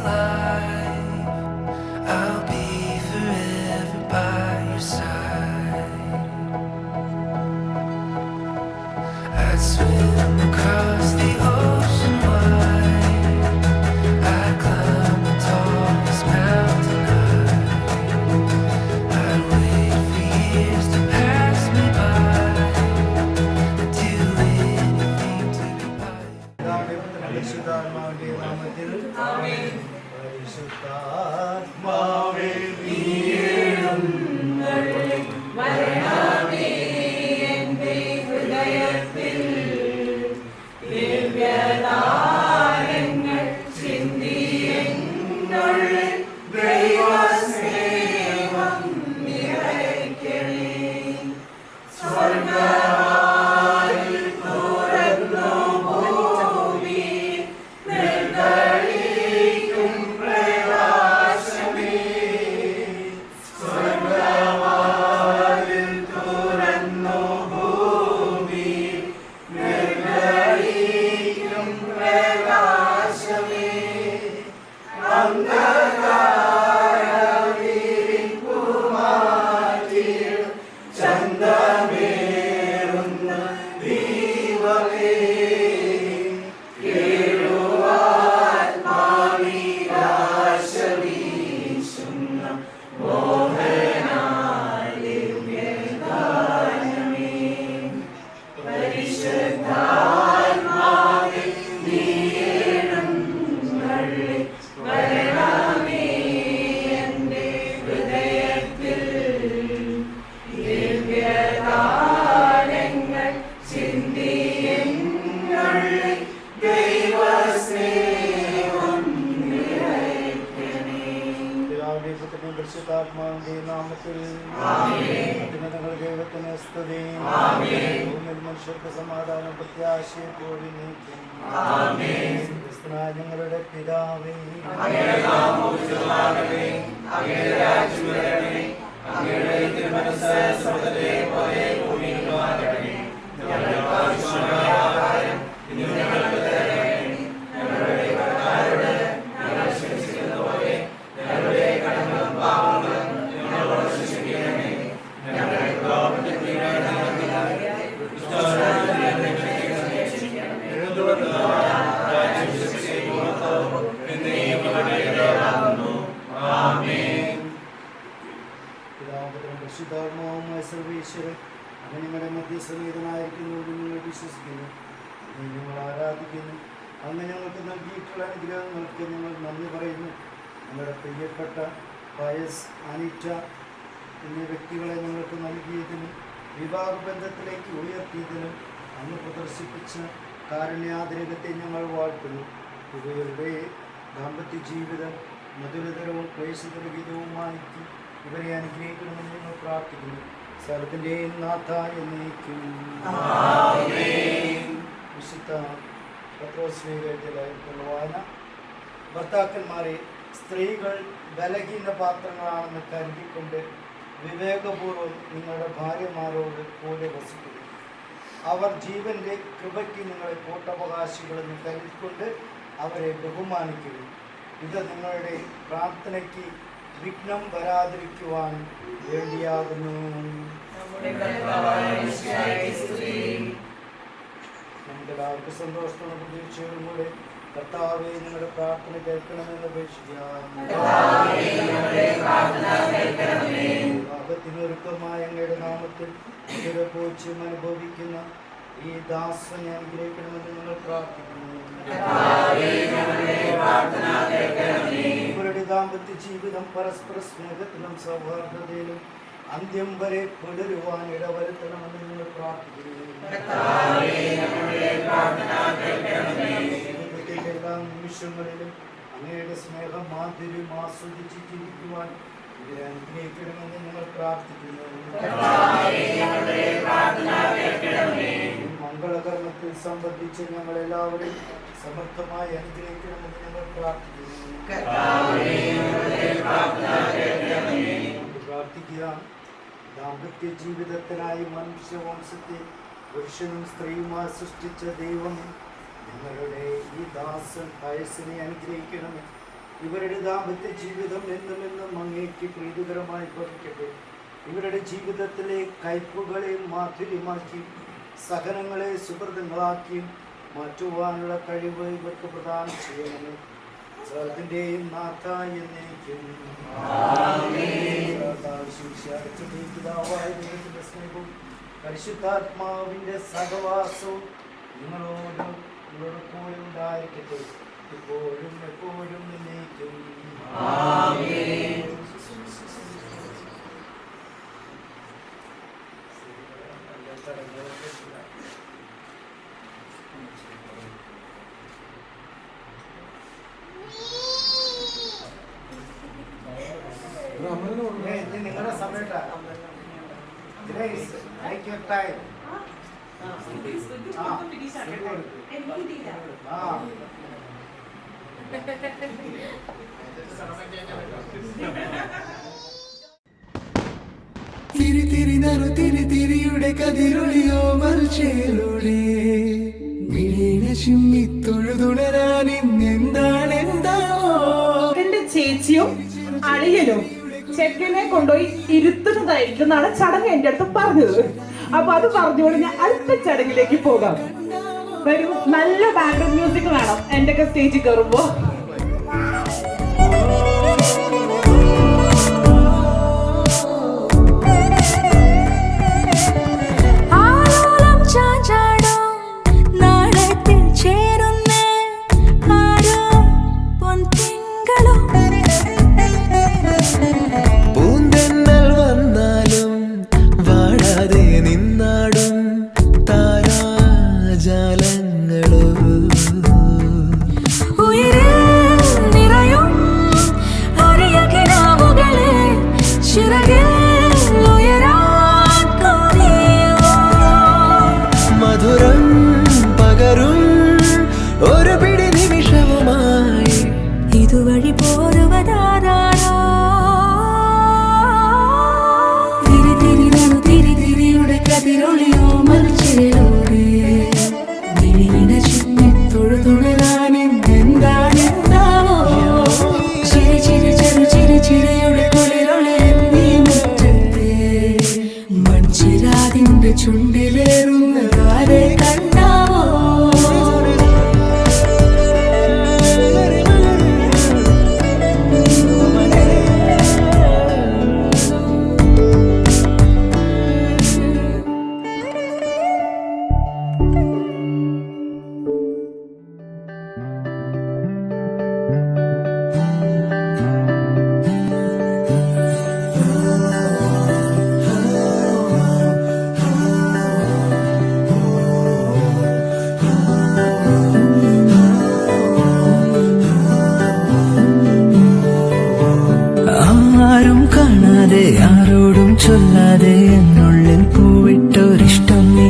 alive. I'll be forever by your side. I'd swim across the ocean wide. I'd climb the tallest mountain high. I'd wait for years to pass me by. I'd do anything to be by. പരിശുദ്ധാത്മാവിന്റെ നാമത്തിൽ ആമേൻ. പരിശുദ്ധാത്മാവേ നീ എഴുന്നള്ളി വരണമേ എൻ്റെ ഹൃദയത്തിൽ. ദിവ്യദാനങ്ങൾ ചിന്തി എന്നുള്ളിൽ ദൈവസ്നേഹം നിറയ്ക്കണേ. സ്വർഗ്ഗവാതിൽ തുറന്നു ഭൂമി നിർഗളിക്കും പ്രകാശമേ. സ്വർഗ്ഗവാതിൽ തുറന്നു ഭൂമി നിർഗളിക്കും പ്രകാശമേ. അന്ധകാരവിരിപ്പു മാറ്റിയിടും ചന്തമേറുന്ന ദീപമേ. കേഴുവാത്മാവിലാശ വീശുന്ന മോഹനാദിവ്യഗാനമേ. പരിശുദ്ധാത്മാവേ നീ എഴുന്നള്ളി വരണമേ എൻ്റെ ഹൃദയത്തിൽ. ദിവ്യദാനങ്ങൾ ചിന്തി എന്നുള്ളിൽ ദൈവസ്നേഹം നിറയ്ക്കണേ. പിതാവിന്റെ പുത്രന്റെയും പരിശുദ്ധാത്മാവിന്റെയും നാമത്തിൽ അത്യുന്നതങ്ങൾ ദൈവത്തിന് സ്തുതി. ഭൂമിയിൽ മനുഷ്യർക്ക് സമാധാനം പ്രത്യാശയെപ്പോഴും നീക്കും. ക്രിസ്തുനായ ഞങ്ങളുടെ പിതാവേ, അങ്ങയുടെ നാമം പൂജിതമാകണമേ. അങ്ങയുടെ രാജ്യം വരണമേ. അങ്ങയുടെ തിരുമനസ്സ് സ്വർഗ്ഗത്തിലെ പോലെ ഭൂമിയിലുമാകണമേ. ഞങ്ങളുടെ ആവശ്യമായ ആഹാരം ഇന്ന് ഞങ്ങൾക്ക് തരണമേ. ഞങ്ങളുടെ കടക്കാരോട് ഞങ്ങൾ ക്ഷമിച്ചിരുന്ന പോലെ ഞങ്ങളുടെ കടങ്ങളും പാപങ്ങളും ഞങ്ങളോട് ക്ഷമിക്കണമേ. ഞങ്ങളുടെ പാപത്തിൽ പിതാവും പരിശുദ്ധാത്മാവുമായ സർവ്വേശ്വരൻ അങ്ങ് ഞങ്ങളുടെ മധ്യസമേതനായിരിക്കുന്നു നിങ്ങൾ വിശ്വസിക്കുന്നു. അങ്ങ് ഞങ്ങൾ ആരാധിക്കുന്നു. അങ്ങ് ഞങ്ങൾക്ക് നൽകിയിട്ടുള്ള അനുഗ്രഹങ്ങൾക്ക് ഞങ്ങൾ നന്ദി പറയുന്നു. ഞങ്ങളുടെ പ്രിയപ്പെട്ട പയസ്, അനിറ്റ എന്നീ വ്യക്തികളെ ഞങ്ങൾക്ക് നൽകിയതിനും വിവാഹബന്ധത്തിലേക്ക് ഉയർത്തിയതിനും അങ്ങ് പ്രദർശിപ്പിച്ച കാരുണ്യാതിരകത്തെ ഞങ്ങൾ വാഴ്ത്തുന്നു. ഇവരുടെ ദാമ്പത്യ ജീവിതം മധുരതരവും ക്ലേശതരഹിതവുമാക്കി ഇവരെ അനുഗ്രഹിക്കണമെന്ന് ഞങ്ങൾ പ്രാർത്ഥിക്കുന്നു. സ്ഥലത്തിൻ്റെയും നാഥ എന്നേക്കും. വിശുദ്ധ പത്രോസ്ലീഹത്തിലുള്ള വായന. ഭർത്താക്കന്മാരെ, സ്ത്രീകൾ ബലഹീന പാത്രങ്ങളാണെന്ന് കരുതിക്കൊണ്ട് വിവേകപൂർവ്വം നിങ്ങളുടെ ഭാര്യമാരോട് കൂടെ വസിക്കുന്നു. അവർ ജീവന്റെ കൃപയ്ക്ക് നിങ്ങളെ കൂട്ടവകാശികളെന്ന് കരുതിക്കൊണ്ട് അവരെ ബഹുമാനിക്കുന്നു. ഇത് നിങ്ങളുടെ പ്രാർത്ഥനയ്ക്ക് വിഘ്നം വരാതിരിക്കുവാൻ വേണ്ടിയാകുന്നു. നമുക്കെല്ലാവർക്കും സന്തോഷത്തോടെ പ്രതീക്ഷയോടും കൂടെ കർത്താവേ നിങ്ങളുടെ പ്രാർത്ഥന കേൾക്കണമെന്ന് അപേക്ഷിക്കാം. പാപത്തിനൊരുക്കമായ അങ്ങയുടെ നാമത്തിൽ പൂജ്യം അനുഭവിക്കുന്ന ഈ ദാസനെ അനുഗ്രഹിക്കണമെന്ന് ഞങ്ങൾ പ്രാർത്ഥിക്കുന്നു. ഇവരുടെ ദാമ്പത്യ ജീവിതം പരസ്പര സ്നേഹത്തിലും സൗഹാർദ്ദതയിലും അന്ത്യം വരെ പുലരുവാൻ ഇടവരുത്തണമെന്ന് ഞങ്ങൾ പ്രാർത്ഥിക്കുന്നു. ജീവിതത്തിന്റെ എല്ലാ നിമിഷങ്ങളിലും അങ്ങയുടെ സ്നേഹം മാധുര്യം ആസ്വദിച്ച് ജീവിക്കുവാൻ ഇവരെ അനുഗ്രഹിക്കണമെന്ന് ഞങ്ങൾ പ്രാർത്ഥിക്കുന്നു. മംഗളകർമ്മത്തിൽ സംബന്ധിച്ച് ഞങ്ങളെല്ലാവരും സമർത്ഥമായി അനുഗ്രഹിക്കണമെന്ന് ഞങ്ങൾ പ്രാർത്ഥിക്കുന്നു. പ്രാർത്ഥിക്കുക. ദാമ്പത്യ ജീവിതത്തിനായി മനുഷ്യവംശത്തെ പുരുഷനും സ്ത്രീയുമായി സൃഷ്ടിച്ച ദൈവം നിങ്ങളുടെ ഈ ദാസൻ പയസിനെ അനുഗ്രഹിക്കണമേ. ഇവരുടെ ദാമ്പത്യ ജീവിതം എന്നും അങ്ങേക്ക് പ്രീതികരമായി ഭവിക്കട്ടെ. ഇവരുടെ ജീവിതത്തിലെ കയ്പുകളെ മാധുര്യമാക്കി സഹനങ്ങളെ സുഹൃത്തുക്കളാക്കി മാറ്റുവാനുള്ള കഴിവ് ഇവർക്ക് പ്രദാനം ചെയ്യണമേ. സർവ്വത്തിന്റെയും നാഥ എന്നേക്കും പിതാവായ ദൈവത്തിന്റെ സ്നേഹവും പരിശുദ്ധാത്മാവിന്റെ സഹവാസവും നിങ്ങളോട് കൂടെ ഉണ്ടായിരിക്കട്ടെ, ഇപ്പോഴും എപ്പോഴും എന്നേക്കും. നിങ്ങളുടെ സമയത്താ ടൈം തിരിയുടെ കതിരൊളിയോ മറിച്ചേലൂടെ തൊഴുതുണരാൻ എന്താണ് എന്താവോ. എന്റെ ചേച്ചിയും അളിയനും ചെക്കനെ കൊണ്ടുപോയി ഇരുത്തുന്നതായിരിക്കും എന്നാണ് ചടങ്ങ് എന്റെ അടുത്ത് പറഞ്ഞത്. അപ്പൊ അത് പറഞ്ഞുകൊണ്ട് ഞാൻ അടുത്ത ചടങ്ങിലേക്ക് പോകാം. വരൂ, നല്ല ബാക്ക്ഗ്രൗണ്ട് മ്യൂസിക് വേണം എന്റെ ഒക്കെ സ്റ്റേജിൽ കയറുമ്പോ. ചുണ്ടിലേറുന്നതാരെ കണ്ടാവോ. ആരോടും ചൊല്ലാതെ എന്നുള്ളിൽ പൂവിട്ടൊരിഷ്ടം നീ.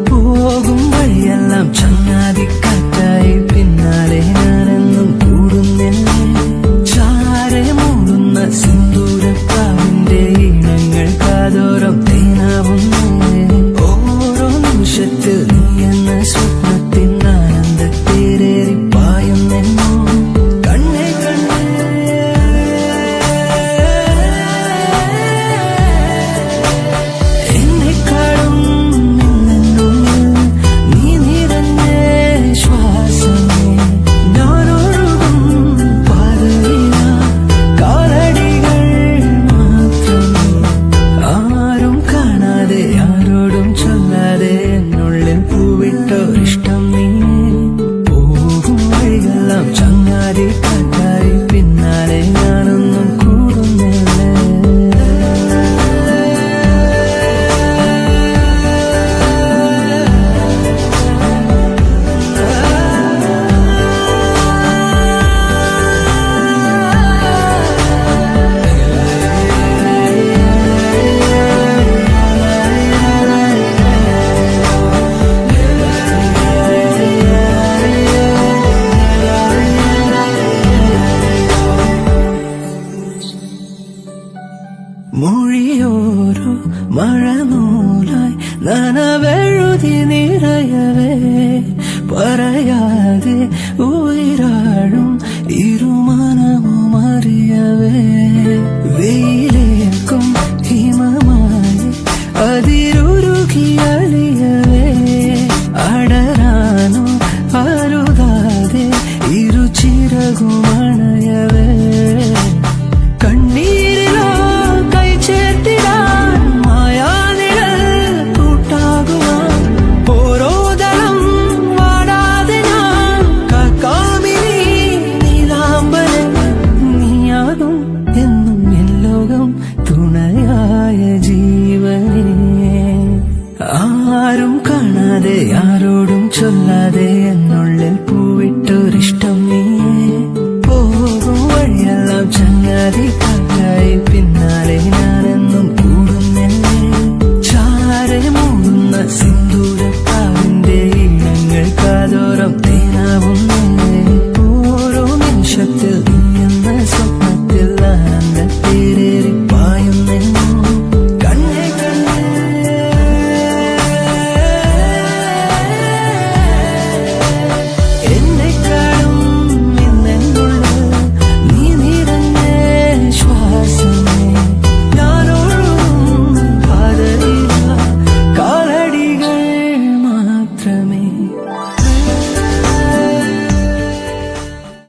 പോകും വഴിയെല്ലാം ചങ്ങാതിക്കാറ്റായി പിന്നാലെ ഞാനെന്നും കൂടുന്നില്ലേ. ചാരെ മൂടുന്ന സിന്ദൂരപ്പാവിന്റെ ഈണങ്ങൾ കാതോരം തേനാവുന്നേ. ഓരോ നിമിഷത്തിൽ നീ എന്ന സ്വപ്നത്തിൻ ആനന്ദത്തേരേറി പായുന്നെന്നോ. കണ്ണേ കണ്ണേ ഇഷ്ടം നീ. പോകും വഴികളെല്ലാം ചങ്ങാതി കാറ്റായി പിന്നാലെ ഞാനൊന്നും കൂടുന്നില്ലേ. മൊഴിയോരോ മഴനൂലായി നനവെഴുതി നിറയവേ പറയാതെ ഉയരാഴും ഇരുമാന അലിയവേ അടരാനോ അരുതാതെ ഇരുചിറകുമണയവേ കണ്ണീരിലോ കൈ ചേർത്തിടാൻ മായാനിഴൽ കൂട്ടാകുവാൻ ഓരോ ദളം വാടാതെ ഞാൻ കാമിനി നീലാംബരൻ നീയാകും എന്നും എല്ലോകം തുണയായ ജീവനേ ആരും കാണാതെ ആരോടും ചൊല്ലാതെ എന്നുള്ളിൽ